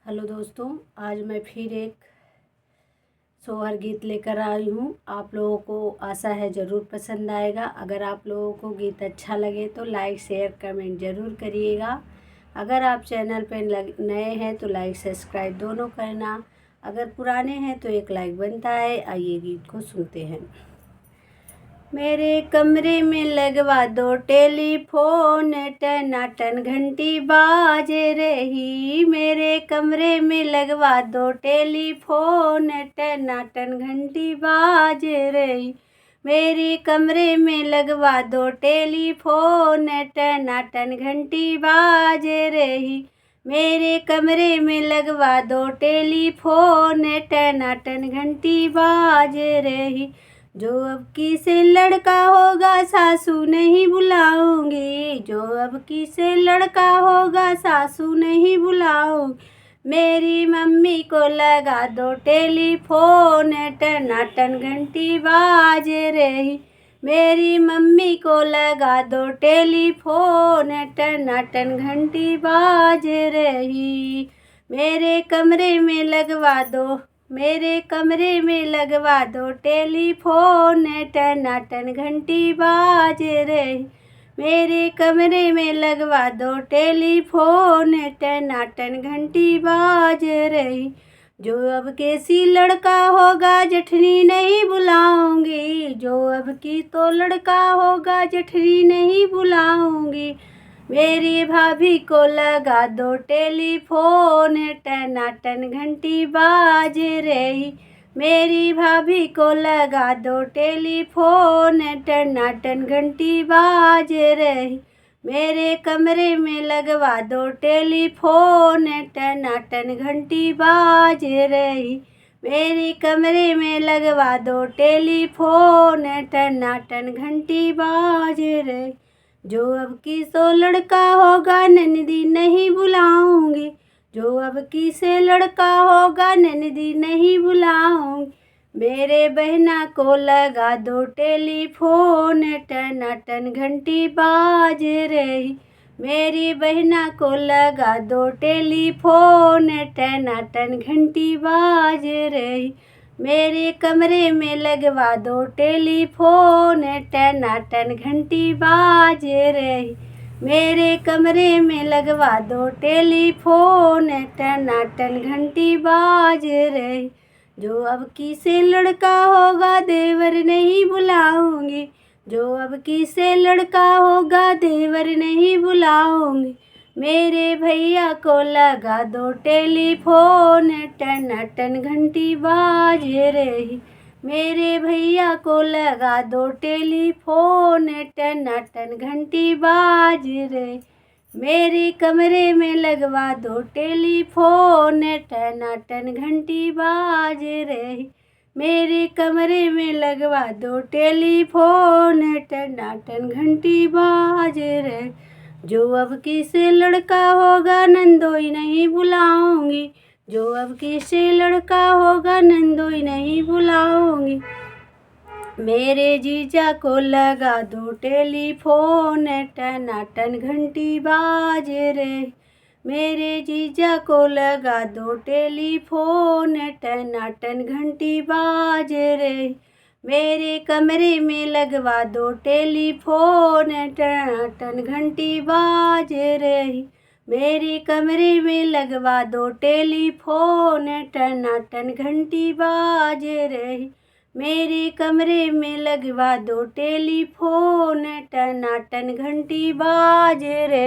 Hello दोस्तों, आज मैं फिर एक सोहर गीत लेकर आई हूँ। आप लोगों को आशा है ज़रूर पसंद आएगा। अगर आप लोगों को गीत अच्छा लगे तो लाइक शेयर कमेंट ज़रूर करिएगा। अगर आप चैनल पर नए हैं तो लाइक सब्सक्राइब दोनों करना। अगर पुराने हैं तो एक लाइक बनता है। आइए गीत को सुनते हैं। मेरे कमरे में लगवा दो टेलीफोन, टनाटन घंटी बाज रही। मेरे कमरे में लगवा दो टेलीफोन, टनाटन घंटी बाज रही। मेरे कमरे में लगवा दो टेलीफोन, टनाटन घंटी बाज रही। मेरे कमरे में लगवा दो टेलीफोन, टनाटन घंटी बाज रही। जो अब की से लड़का होगा सासू नहीं बुलाऊंगी। जो अब की से लड़का होगा सासू नहीं बुलाऊंगी। मेरी मम्मी को लगा दो टेलीफोन, टनाटन घंटी बाज रही। मेरी मम्मी को लगा दो टेलीफोन, टनाटन घंटी बाज रही। मेरे कमरे में लगवा दो टेलीफोन, टनाटन घंटी बाज रही। मेरे कमरे में लगवा दो टेलीफोन, टनाटन घंटी बाज रही। जो अब कैसी लड़का होगा जेठनी नहीं बुलाऊंगी। जो अब की तो लड़का होगा जेठनी नहीं बुलाऊंगी। मेरी भाभी को लगा दो टेलीफोन, टनाटन घंटी बाज रही। मेरी भाभी को लगा दो टेलीफोन, टनाटन घंटी बाज रही। मेरे कमरे में लगवा दो टेलीफोन, टनाटन घंटी बाज रही। मेरे कमरे में लगवा दो टेलीफोन, टनाटन घंटी बाज रही। जो अब की सो लड़का होगा ननदी नहीं बुलाऊंगी। जो अब की से लड़का होगा ननदी नहीं बुलाऊंगी। मेरे बहना को लगा दो टेलीफोन, टनाटन घंटी बाज रही। मेरी बहना को लगा दो टेलीफोन, टनाटन घंटी बाज रही। मेरे कमरे में लगवा दो टेलीफोन, टनाटन घंटी बाज रही। मेरे कमरे में लगवा दो टेलीफोन, टनाटन घंटी बाज रही। जो अब की से लड़का होगा देवर नहीं बुलाऊंगी। जो अब की से लड़का होगा देवर नहीं बुलाऊंगी। मेरे भैया को लगा दो टेलीफोन, टनाटन घंटी बाज रही। मेरे भैया को लगा दो टेलीफोन, टनाटन घंटी बाज रही। मेरे कमरे में लगवा दो टेलीफोन, टनाटन घंटी बाज रही। मेरे कमरे में लगवा दो टेलीफोन, टनाटन घंटी बाज रही। जो अब की से लड़का होगा नंदोई नहीं बुलाऊंगी। जो अब की से लड़का होगा नंदोई नहीं बुलाऊंगी। मेरे जीजा को लगा दो टेलीफोन, टनाटन घंटी बाज रही। मेरे जीजा को लगा दो टेलीफोन, टनाटन घंटी बाज रही। मेरे कमरे में लगवा दो टेलीफोन, टनाटन घंटी बाज रही। मेरे कमरे में लगवा दो टेलीफोन, टनाटन घंटी बाज रही। मेरे कमरे में लगवा दो टेलीफोन, टनाटन घंटी बाज रही।